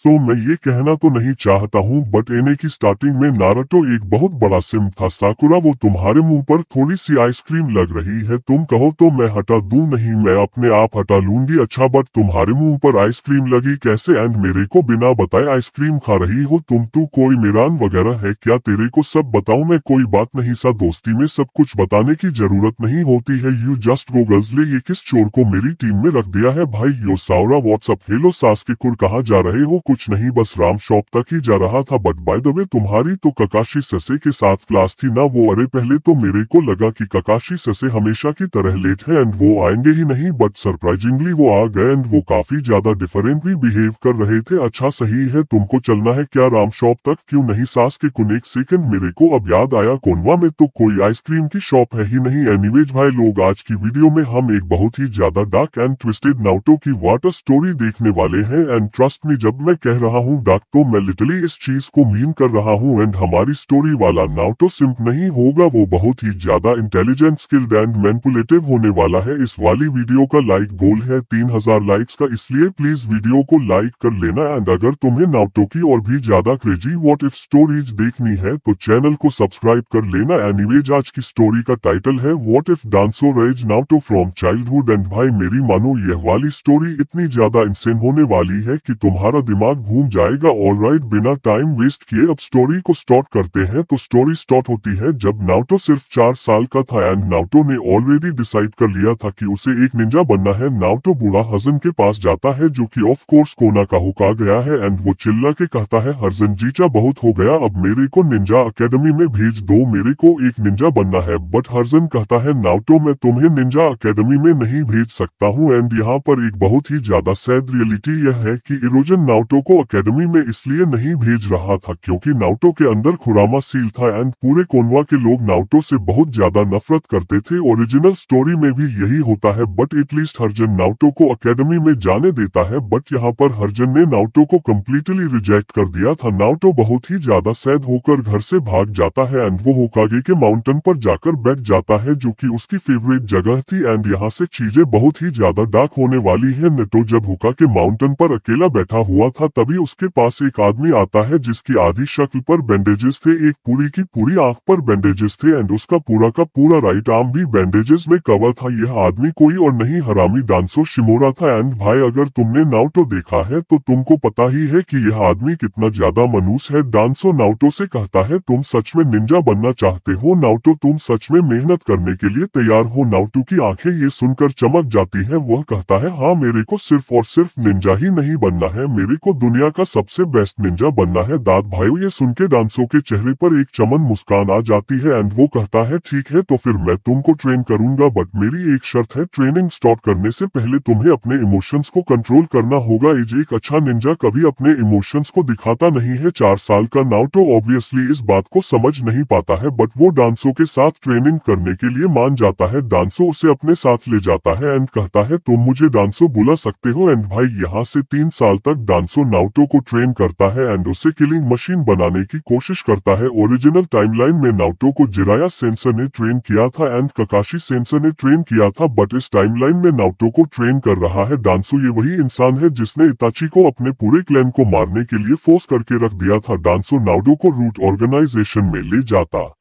मैं ये कहना तो नहीं चाहता हूँ बट एने की स्टार्टिंग में नारुतो एक बहुत बड़ा सिम था। साकुरा वो तुम्हारे मुंह पर थोड़ी सी आइसक्रीम लग रही है, तुम कहो तो मैं हटा दूं? नहीं, मैं अपने आप हटा लूंगी। अच्छा बट तुम्हारे मुंह पर आइसक्रीम लगी कैसे एंड मेरे को बिना बताए आइसक्रीम खा रही हो तुम? तू कोई मेरान वगैरह है क्या? तेरे को सब बताऊं मैं? कोई बात नहीं सा, दोस्ती में सब कुछ बताने की जरूरत नहीं होती है। You just go girls. ले ये किस चोर को मेरी टीम में रख दिया है भाई? यो सावरा व्हाट्सअप। हेलो सास के कुर, कहाँ जा रहे हो? कुछ नहीं, बस राम शॉप तक ही जा रहा था। बट बाय द वे तुम्हारी तो ककाशी ससे के साथ क्लास थी ना वो? अरे पहले तो मेरे को लगा कि ककाशी ससे हमेशा की तरह लेट है एंड वो आएंगे ही नहीं, बट सरप्राइजिंगली वो आ गए एंड वो काफी ज्यादा डिफरेंट भी बिहेव कर रहे थे। अच्छा सही है, तुमको चलना है क्या राम शॉप तक? क्यों नहीं सास के कुन, एक सेकंड, मेरे को अब याद आया कोनवा में तो कोई आइसक्रीम की शॉप है ही नहीं। एनीवेज भाई लोग, आज की वीडियो में हम एक बहुत ही ज्यादा डार्क एंड ट्विस्टेड नारुतो की वाटर स्टोरी देखने वाले हैं एंड ट्रस्ट मी, जब मैं कह रहा हूँ डार्क तो मैं लिटरली इस चीज को मीन कर रहा हूँ। एंड हमारी स्टोरी वाला नारुतो सिंप नहीं होगा, वो बहुत ही ज्यादा इंटेलिजेंट, स्किल्ड एंड मैनिपुलेटिव होने वाला है। इस वाली वीडियो का लाइक गोल है 3000 लाइक्स का, इसलिए प्लीज वीडियो को लाइक कर लेना। एंड अगर तुम्हें नारुतो की और भी ज्यादा क्रेजी व्हाट इफ स्टोरीज देखनी है तो चैनल को सब्सक्राइब कर लेना। एनीवेज आज की स्टोरी का टाइटल है what if Danzo raised Naruto from childhood. And भाई मेरी मानो, यह वाली स्टोरी इतनी ज्यादा इंसेन होने वाली है कि तुम्हारा दिमाग घूम जाएगा। ऑलराइट, बिना टाइम वेस्ट किए अब स्टोरी को स्टार्ट करते हैं। तो स्टोरी स्टार्ट होती है जब नारुतो सिर्फ 4 साल का था एंड नारुतो ने ऑलरेडी डिसाइड कर लिया था कि उसे एक निंजा बनना है। नारुतो बूढ़ा हर्जन के पास जाता है जो कि ऑफ कोर्स कोना का हुका गया है एंड वो चिल्ला के कहता है, हर्जन जीचा बहुत हो गया, अब मेरे को निंजा अकेडमी में भेज दो, मेरे को एक निंजा बनना है। बट हर्जन कहता है, नारुतो मैं तुम्हें निंजा अकेडमी में नहीं भेज सकता हूँ। एंड यहाँ पर एक बहुत ही ज्यादा सैड रियलिटी यह है कि इरोजन नारुतो को अकेडमी में इसलिए नहीं भेज रहा था क्योंकि नारुतो के अंदर खुरामा सील था एंड पूरे कोनवा के लोग नारुतो से बहुत ज्यादा नफरत करते थे। ओरिजिनल स्टोरी में भी यही होता है बट एटलीस्ट हर्जन नारुतो को अकेडमी में जाने देता है। बट यहाँ पर हर्जन ने नारुतो को कम्प्लीटली रिजेक्ट कर दिया था। नारुतो बहुत ही ज्यादा सैड होकर घर से भाग जाता है एंड वो होकागे के माउंटेन पर जाकर बैठ जाता है जो कि उसकी फेवरेट जगह थी। एंड यहाँ से चीजें बहुत ही ज्यादा डार्क होने वाली है। नेटो जब हुका के माउंटेन पर अकेला बैठा हुआ था तभी उसके पास एक आदमी आता है जिसकी आधी शक्ल पर बैंडेजेस थे, एक पूरी की पूरी आंख पर बैंडेजेस थे एंड उसका पूरा का पूरा राइट आर्म भी बैंडेजेस में कवर था। यह आदमी कोई और नहीं, हरामी डांसो शिमोरा था। एंड भाई अगर तुमने नारुतो देखा है तो तुमको पता ही है कि यह आदमी कितना ज्यादा मनूस है। डांसो नारुतो से कहता है, तुम सच में निंजा बनना चाहते हो नारुतो? तुम सच में मेहनत करने के लिए तैयार हो? नारुतो की आंखें ये सुनकर चमक जाती है। वह कहता है, हाँ मेरे को सिर्फ और सिर्फ निंजा ही नहीं बनना है, मेरे को दुनिया का सबसे बेस्ट निंजा बनना है। दाद भाइयों, ये सुन के डांसो के चेहरे पर एक चमन मुस्कान आ जाती है एंड वो कहता है, ठीक है तो फिर मैं तुमको ट्रेन करूंगा बट मेरी एक शर्त है, ट्रेनिंग स्टार्ट करने से पहले तुम्हें अपने इमोशंस को कंट्रोल करना होगा। एक अच्छा निंजा कभी अपने इमोशंस को दिखाता नहीं है। 4 साल का नारुतो ऑब्वियसली इस बात को समझ नहीं पाता है बट वो डांसो के साथ ट्रेनिंग करने के लिए मान जाता है। डांसो उसे अपने साथ ले जाता है एंड कहता है, तुम मुझे डांसो बुला सकते हो। एंड भाई यहाँ से 3 साल तक डांसो नारुतो को ट्रेन करता है एंड उसे किलिंग मशीन बनाने की कोशिश करता है। ओरिजिनल टाइमलाइन में नारुतो को जिराया सेंसर ने ट्रेन किया था एंड ककाशी सेंसर ने ट्रेन किया था बट इस टाइमलाइन में नारुतो को ट्रेन कर रहा है डांसो। ये वही इंसान है जिसने इताची को अपने पूरे क्लैन को मारने के लिए फोर्स करके रख दिया था। डांसो नारुतो को रूट ऑर्गेनाइजेशन में ले जाता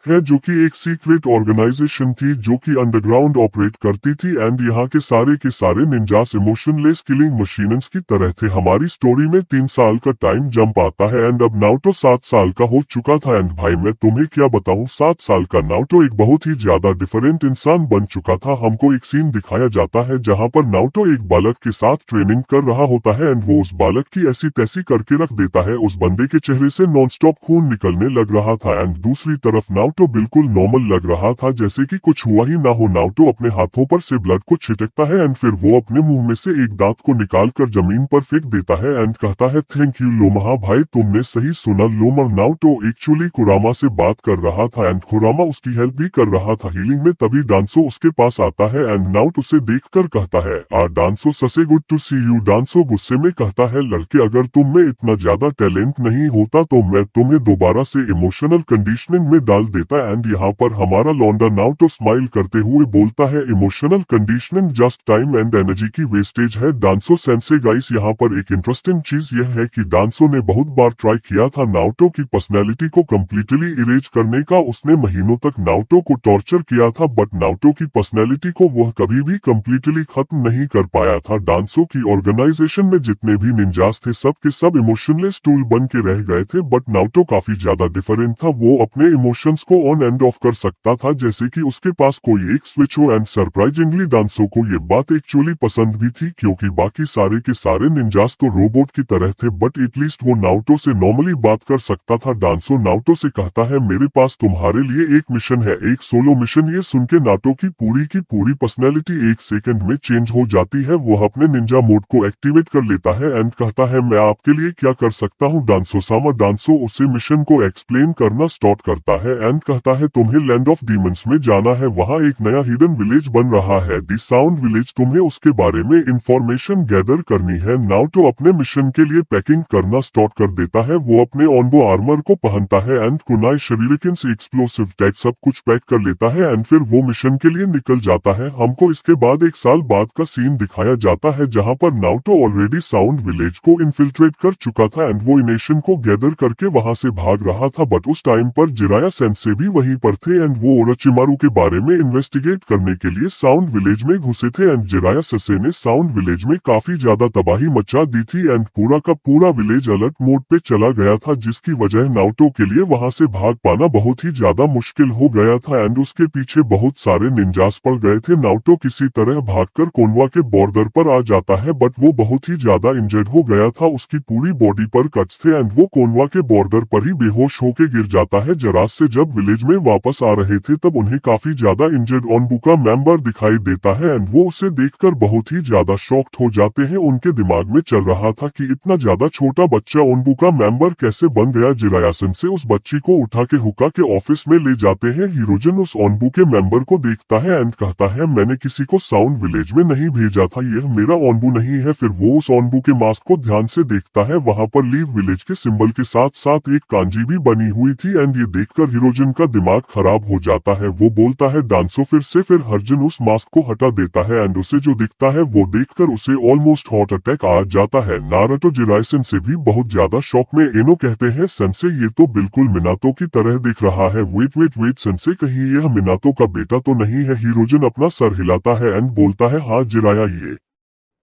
है जो कि एक सीक्रेट ऑर्गेनाइजेशन थी जो कि अंडरग्राउंड ऑपरेट करती थी एंड यहाँ के सारे निंजास इमोशनलेस किलिंग मशीन्स की तरह थे। हमारी स्टोरी में 3 साल का टाइम जंप आता है एंड अब नारुतो 7 साल का हो चुका था। एंड भाई मैं तुम्हें क्या बताऊं, 7 साल का नारुतो एक बहुत ही ज्यादा डिफरेंट इंसान बन चुका था। हमको एक सीन दिखाया जाता है जहाँ पर नारुतो एक बालक के साथ ट्रेनिंग कर रहा होता है एंड वो उस बालक की ऐसी तैसी करके रख देता है। उस बंदे के चेहरे से नॉनस्टॉप खून निकलने लग रहा था एंड दूसरी तरफ नारुतो बिल्कुल नॉर्मल लग रहा था, जैसे कि कुछ हुआ ही ना हो। नारुतो अपने हाथों पर से ब्लड को छिटकता है एंड फिर वो अपने मुंह में से एक दांत को निकालकर जमीन पर फेंक देता है एंड कहता है, थैंक यू लोमहा भाई, तुमने सही सुना। लोमहा नारुतो एक्चुअली कुरामा से बात कर रहा था एंड कुरामा उसकी हेल्प भी कर रहा था हीलिंग में। तभी डांसो उसके पास आता है एंड नारुतो उसे देखकर कहता है, डांसो ससे गुड टू सी यू। डांसो गुस्से में कहता है, लड़के अगर तुम में इतना ज्यादा टैलेंट नहीं होता तो मैं तुम्हें दोबारा से इमोशनल कंडीशनिंग में डाल देता है। एंड यहाँ पर हमारा लौंडा नारुतो स्माइल करते हुए बोलता है, emotional conditioning just time and energy की वेस्टेज है डांसो सेंसे। गाइस यहाँ पर एक इंटरेस्टिंग चीज यह है कि डांसो ने बहुत बार ट्राई किया था नारुतो की पर्सनैलिटी को कम्प्लीटली इरेज करने का। उसने महीनों तक नारुतो को टॉर्चर किया था बट नारुतो की पर्सनैलिटी को वह कभी भी कम्प्लीटली खत्म नहीं कर पाया था। डांसो की ऑर्गेनाइजेशन में जितने भी निंजास थे सब के सब इमोशनलेस टूल बन के रह गए थे बट नारुतो काफी ज्यादा डिफरेंट था। वो अपने इमोशंस को ऑन एंड ऑफ कर सकता था जैसे कि उसके पास कोई एक स्विच हो। एंड सरप्राइजिंगली डांसो को ये बात एक्चुअली पसंद भी थी क्योंकि बाकी सारे के सारे निंजास तो रोबोट की तरह थे बट एटलीस्ट वो नारुतो से नॉर्मली बात कर सकता था। डांसो नारुतो से कहता है, मेरे पास तुम्हारे लिए एक मिशन है, एक सोलो मिशन। ये सुन के नारुतो की पूरी पर्सनैलिटी एक सेकंड में चेंज हो जाती है। वो अपने निंजा मोड को एक्टिवेट कर लेता है एंड कहता है, मैं आपके लिए क्या कर सकता हूँ डांसो सामा। डांसो उसे मिशन को एक्सप्लेन करना स्टार्ट करता है एंड कहता है, तुम्हें लैंड ऑफ डीमंस में जाना है, वहाँ एक नया हिडन विलेज बन रहा है, दी साउंड विलेज। तुम्हें उसके बारे में इंफॉर्मेशन गैदर करनी है। नारुतो अपने मिशन के लिए पैकिंग करना स्टार्ट कर देता है। वो अपने ऑनबो आर्मर को पहनता है एंड कुनाई शरीरिकन से एक्सप्लोसिव टैग सब कुछ पैक कर लेता है एंड फिर वो मिशन के लिए निकल जाता है। हमको इसके बाद एक साल बाद का सीन दिखाया जाता है जहाँ पर नारुतो ऑलरेडी साउंड विलेज को इन्फिल्ट्रेट कर चुका था एंड वो नेशन को गैदर करके वहाँ से भाग रहा था बट उस टाइम पर जिराया सेंसे भी वहीं पर थे एंड वो ओरोचिमारू के बारे में इन्वेस्टिगेट करने के लिए साउंड विलेज में घुसे थे एंड जिराया सेंसे ने साउंड विलेज में काफी ज्यादा तबाही मचा दी थी एंड पूरा का पूरा विलेज अलर्ट मोड पे चला गया था जिसकी वजह नारुतो के लिए वहाँ से भाग पाना बहुत ही ज्यादा मुश्किल हो गया था एंड उसके पीछे बहुत सारे निंजास पड़ गए थे। नारुतो किसी तरह भागकर कोनवा के बॉर्डर पर आ जाता है बट वो बहुत ही ज्यादा इंजर्ड हो गया था, उसकी पूरी बॉडी पर कट्स थे एंड वो कोनवा के बॉर्डर पर ही बेहोश होके गिर जाता है। जरास से जब विलेज में वापस आ रहे थे तब उन्हें काफी ज्यादा इंजर्ड ओनबू का मेंबर दिखाई देता है एंड वो उसे देखकर बहुत ही ज्यादा शॉक्ड हो जाते हैं। उनके दिमाग में चल रहा था कि इतना ज्यादा छोटा बच्चा ओनबू का मेंबर कैसे बन गया। जिरायासन से उस बच्ची को उठा के हुक्का के ऑफिस में ले जाते हैं। हीरोजन उस ओनबू के मेंबर को देखता है एंड कहता है, मैंने किसी को साउंड विलेज में नहीं भेजा था, यह मेरा ओनबू नहीं है। फिर वो उस ओनबू के मास्क को ध्यान से देखता है, वहाँ पर लीव विलेज के सिंबल के साथ साथ एक कांजी भी बनी हुई थी एंड ये देखकर हीरोजन का दिमाग खराब हो जाता है। वो बोलता है डांसो फिर हर्जन उस मास्क को हटा देता है एंड उसे जो दिखता है वो देखकर उसे ऑलमोस्ट हार्ट अटैक आ जाता है। नारुतो जिरायसन से भी बहुत ज्यादा शॉक में एनो कहते हैं, सेंसे ये तो बिल्कुल मिनातो की तरह दिख रहा है। वेट सेंसे, कहीं यह मिनातो का बेटा तो नहीं है। हीरोजन अपना सर हिलाता है एंड बोलता है, हाँ जिराया ये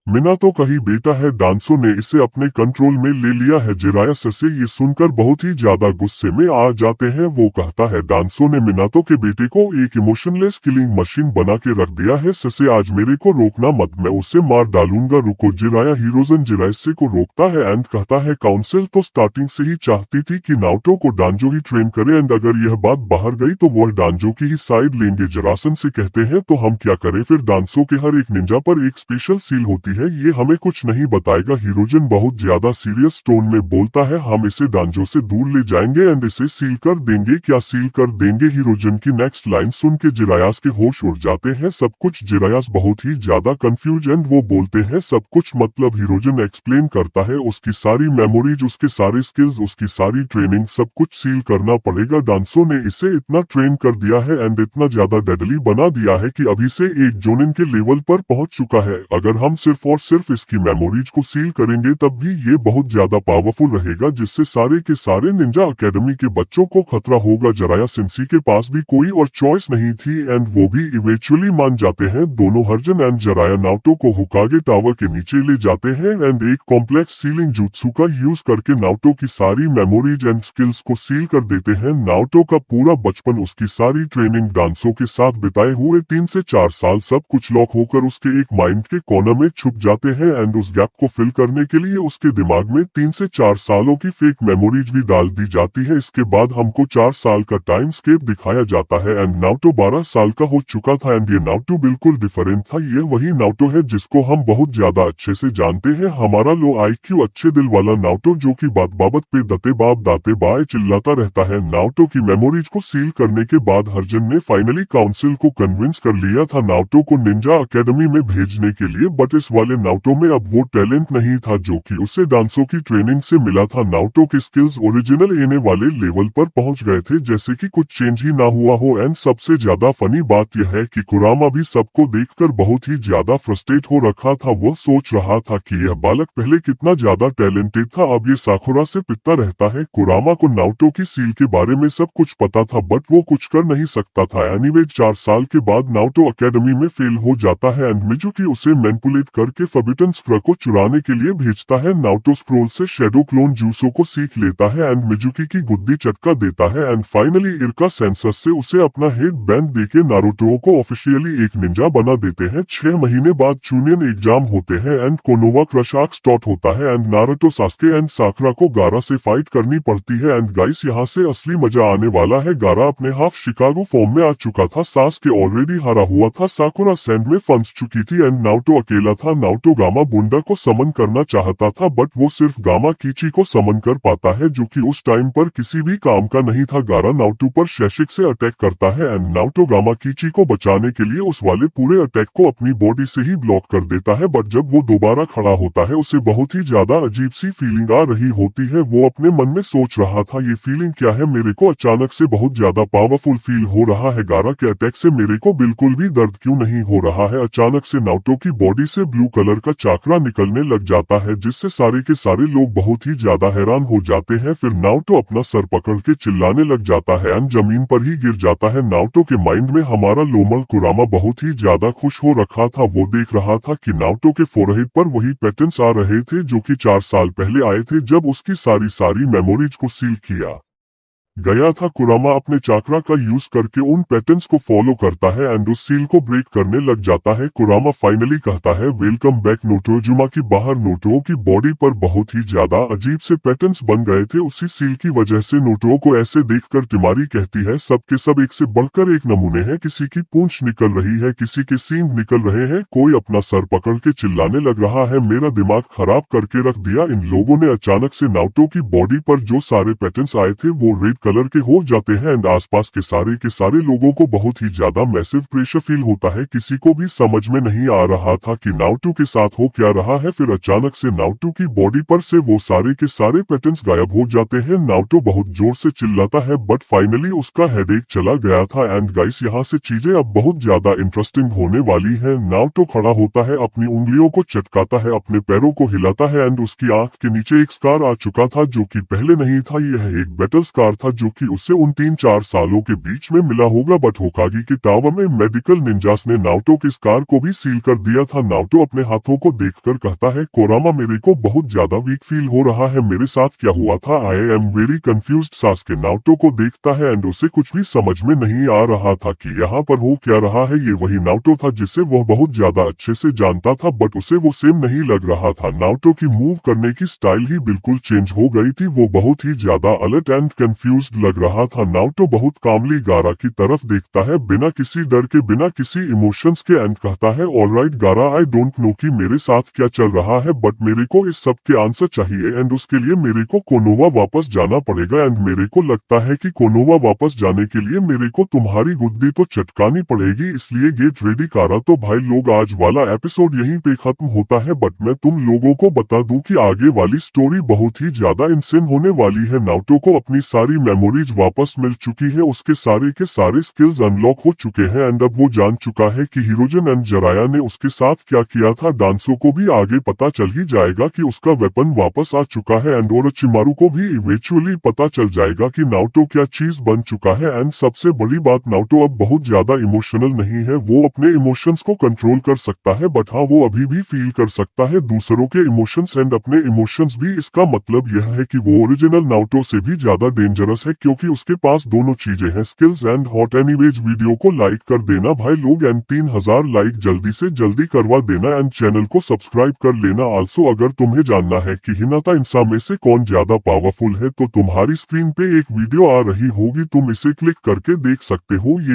मिनातो का ही बेटा है, डांसो ने इसे अपने कंट्रोल में ले लिया है। जिराया ससे ये सुनकर बहुत ही ज्यादा गुस्से में आ जाते हैं। वो कहता है, डांसो ने मिनातो के बेटे को एक इमोशनलेस किलिंग मशीन बना के रख दिया है। ससे आज मेरे को रोकना मत, मैं उसे मार डालूंगा। रुको। जिराया हीरोजन जिरायसे को रोकता है एंड कहता है, काउंसिल तो स्टार्टिंग से ही चाहती थी कि नारुतो को डांजो ही ट्रेन करे एंड अगर यह बात बाहर गई तो वह डांजो की ही साइड लेंगे। जरासन से कहते हैं, तो हम क्या करें। फिर डांसो के हर एक निंजा पर एक स्पेशल सील होती है, ये हमें कुछ नहीं बताएगा। हीरोजन बहुत ज्यादा सीरियस टोन में बोलता है, हम इसे डांजो से दूर ले जाएंगे एंड इसे सील कर देंगे। क्या सील कर देंगे। हीरोजन की नेक्स्ट लाइन सुन के जिरायास के होश उड़ जाते हैं। सब कुछ। जिरायास बहुत ही ज्यादा कंफ्यूज एंड वो बोलते हैं, सब कुछ मतलब। हीरोजन एक्सप्लेन करता है, उसकी सारी मेमोरीज, उसके सारे स्किल्स, उसकी सारी ट्रेनिंग, सब कुछ सील करना पड़ेगा। डांसो ने इसे इतना ट्रेन कर दिया है एंड इतना ज्यादा डेडली बना दिया है कि अभी से एक जोनिन के लेवल पर पहुंच चुका है। अगर हम सिर्फ और सिर्फ इसकी मेमोरीज को सील करेंगे तब भी ये बहुत ज्यादा पावरफुल रहेगा जिससे सारे के सारे निंजा अकेडमी के बच्चों को खतरा होगा। जराया सिंसी के पास भी कोई और चॉइस नहीं थी एंड वो भी इवेंचुअली मान जाते हैं। दोनों हर्जन एंड जराया नारुतो को हुकागे टावर के नीचे ले जाते हैं एंड एक कॉम्प्लेक्स सीलिंग जुत्सु का यूज करके नारुतो की सारी मेमोरीज एंड स्किल्स को सील कर देते हैं। नारुतो का पूरा बचपन, उसकी सारी ट्रेनिंग डांसो के साथ बिताए हुए 3 से 4 साल सब कुछ लॉक होकर उसके एक माइंड के कोने में छुप जाते हैं एंड उस गैप को फिल करने के लिए उसके दिमाग में 3 से 4 सालों की फेक मेमोरीज भी डाल दी जाती है। इसके बाद हमको 4 साल का टाइम स्केप दिखाया जाता है एंड नारुतो 12 साल का हो चुका था एंड ये नारुतो बिल्कुल डिफरेंट था। ये वही नारुतो है जिसको हम बहुत ज्यादा अच्छे से जानते हैं, हमारा लो IQ अच्छे दिल वाला नारुतो जो की बात बाबत पे दते बाप दाते बाए चिल्लाता रहता है। नारुतो की मेमोरीज को सील करने के बाद हर्जन ने फाइनली काउंसिल को कन्विंस कर लिया था नारुतो को निंजा अकेडमी में भेजने के लिए, बट इस वाले वाले नारुतो में अब वो टैलेंट नहीं था जो कि उसे डांसो की ट्रेनिंग से मिला था। नारुतो के स्किल्स ओरिजिनल एने वाले लेवल पर पहुंच गए थे, जैसे कि कुछ चेंज ही ना हुआ हो। एंड सबसे ज्यादा फनी बात यह है कि कुरामा भी सबको देखकर बहुत ही ज्यादा फ्रस्ट्रेट हो रखा था। वह सोच रहा था कि यह बालक पहले कितना ज्यादा टैलेंटेड था, अब ये साकुरा से पिटता रहता है। कुरामा को नारुतो की सील के बारे में सब कुछ पता था, बट वो कुछ कर नहीं सकता था। एनीवे 4 साल के बाद नारुतो एकेडमी में फेल हो जाता है एंड मिजुकी उसे मैनिपुलेट करके फॉरबिडन स्क्रॉल को चुराने के लिए भेजता है। नारुतो स्क्रोल से शैडो क्लोन जूसो को सीख लेता है एंड मिजुकी की गुद्दी चटका देता है एंड फाइनली इरका सेंसस से उसे अपना हेड बैंड देके नारुतो को ऑफिशियली एक निंजा बना देते हैं। 6 महीने बाद चूनियन एग्जाम होते हैं एंड कोनोवा क्रश आर्क स्टार्ट होता है एंड नारुतो सास्के एंड साकुरा को गारा से फाइट करनी पड़ती है। एंड गाइस यहाँ से असली मजा आने वाला है। गारा अपने हाफ शिकागो फॉर्म में आ चुका था, सास्के ऑलरेडी हारा हुआ था, साकुरा सैंड में फंस चुकी थी एंड नारुतो अकेला था। नारुतो गामा बुंडा को समन करना चाहता था, बट वो सिर्फ गामा कीची को समन कर पाता है जो कि उस टाइम पर किसी भी काम का नहीं था। गारा नारुतो पर शैशिक से अटैक करता है एंड नारुतो गामा कीची को बचाने के लिए उस वाले पूरे अटैक को अपनी बॉडी से ही ब्लॉक कर देता है, बट जब वो दोबारा खड़ा होता है उसे बहुत ही ज्यादा अजीब सी फीलिंग आ रही होती है। वो अपने मन में सोच रहा था, ये फीलिंग क्या है, मेरे को अचानक से बहुत ज्यादा पावरफुल फील हो रहा है। गारा के अटैक से मेरे को बिल्कुल भी दर्द क्यों नहीं हो रहा है। अचानक से नारुतो की बॉडी से ब्लू कलर का चाकरा निकलने लग जाता है, जिससे सारे के सारे लोग बहुत ही ज्यादा हैरान हो जाते हैं। फिर नारुतो अपना सर पकड़ के चिल्लाने लग जाता है एंड जमीन पर ही गिर जाता है। नारुतो के माइंड में हमारा लोमल कुरामा बहुत ही ज्यादा खुश हो रखा था। वो देख रहा था कि नारुतो के फोरहेड पर वही पैटर्न्स आ रहे थे जो कि 4 साल पहले आए थे जब उसकी सारी मेमोरीज को सील किया गया था। कुरामा अपने चाकरा का यूज करके उन पैटर्न्स को फॉलो करता है एंड उस सील को ब्रेक करने लग जाता है। कुरामा फाइनली कहता है, वेलकम बैक नोटोजुमा की बाहर नोटो की बॉडी पर बहुत ही ज्यादा अजीब से पैटर्न्स बन गए थे उसी सील की वजह से। नोटो को ऐसे देखकर तिमारी कहती है, सब के सब एक से बढ़कर एक नमूने हैं, किसी की पूंछ निकल रही है, किसी के सींग निकल रहे हैं, कोई अपना सर पकड़ के चिल्लाने लग रहा है। मेरा दिमाग खराब करके रख दिया। इन लोगों ने अचानक से नारुतो की बॉडी पर जो सारे पैटर्न्स आए थे वो रेड कलर के हो जाते हैं एंड आसपास के सारे लोगों को बहुत ही ज्यादा मैसिव प्रेशर फील होता है। किसी को भी समझ में नहीं आ रहा था कि नारुतो के साथ हो क्या रहा है। फिर अचानक से नारुतो की बॉडी पर से वो सारे के सारे पैटर्न्स गायब हो जाते हैं। नारुतो बहुत जोर से चिल्लाता है, बट फाइनली उसका हेडेक चला गया था। एंड गाइस यहाँ से चीजें अब बहुत ज्यादा इंटरेस्टिंग होने वाली है। नारुतो खड़ा होता है, अपनी उंगलियों को चटकाता है, अपने पैरों को हिलाता है एंड उसकी आंख के नीचे एक स्कार आ चुका था जो कि पहले नहीं था। यह एक बैटल स्कार था जो कि उससे उन 3-4 सालों के बीच में मिला होगा, बट होकागी के टावर में मेडिकल निंजास ने नारुतो के स्कार को भी सील कर दिया था। नारुतो अपने हाथों को देखकर कहता है, कोरामा मेरे को बहुत ज्यादा वीक फील हो रहा है, मेरे साथ क्या हुआ था, I am very confused. Sasuke Naruto को देखता है एंड उसे कुछ भी समझ में नहीं आ रहा था कि यहाँ पर हो क्या रहा है। ये वही नारुतो था जिसे वह बहुत ज्यादा अच्छे से जानता था, बट उसे वो सेम नहीं लग रहा था। नारुतो की मूव करने की स्टाइल ही बिल्कुल चेंज हो गई थी। वो बहुत ही ज्यादा अलर्ट एंड कंफ्यूज्ड लग रहा था। नारुतो बहुत कामली गारा की तरफ देखता है, बिना किसी डर के, बिना किसी इमोशंस के, एंड कहता है, ऑलराइट गारा, आई डोंट नो कि मेरे साथ क्या चल रहा है, बट मेरे को इस सब के आंसर चाहिए एंड उसके लिए मेरे को कोनोवा वापस जाना पड़ेगा। एंड मेरे को लगता है कि कोनोवा वापस जाने के लिए मेरे को तुम्हारी गुद्दी तो चटकानी पड़ेगी, इसलिए गेट रेडी गारा। तो भाई लोग आज वाला एपिसोड यहीं पे खत्म होता है, बट मैं तुम लोगों को बता दूं कि आगे वाली स्टोरी बहुत ही ज्यादा इंसेन होने वाली है। नारुतो को अपनी सारी मेमोरीज वापस मिल चुकी है, उसके सारे के सारे स्किल्स अनलॉक हो चुके हैं एंड अब वो जान चुका है कि हिरोजन एंड जराया ने उसके साथ क्या किया था। डांसो को भी आगे पता चल ही जाएगा कि उसका वेपन वापस आ चुका है एंड ओरोचिमारू को भी इवेंचुअली पता चल जाएगा कि नारुतो क्या चीज बन चुका है। एंड सबसे बड़ी बात, नारुतो अब बहुत ज्यादा इमोशनल नहीं है, वो अपने इमोशंस को कंट्रोल कर सकता है, बट हाँ वो अभी भी फील कर सकता है दूसरों के इमोशंस एंड अपने इमोशंस भी। इसका मतलब यह है कि वो ओरिजिनल नारुतो से भी ज्यादा डेंजरस है क्योंकि उसके पास दोनों चीजें हैं, skills and hot. Anyways video को लाइक कर देना भाई लोग एंड 3000 लाइक जल्दी से जल्दी करवा देना एंड चैनल को सब्सक्राइब कर लेना। आल्सो अगर तुम्हें जानना है कि हिनाता इंसा में से कौन ज्यादा पावरफुल है तो तुम्हारी स्क्रीन पे एक वीडियो आ रही होगी, तुम इसे क्लिक करके देख सकते हो। ये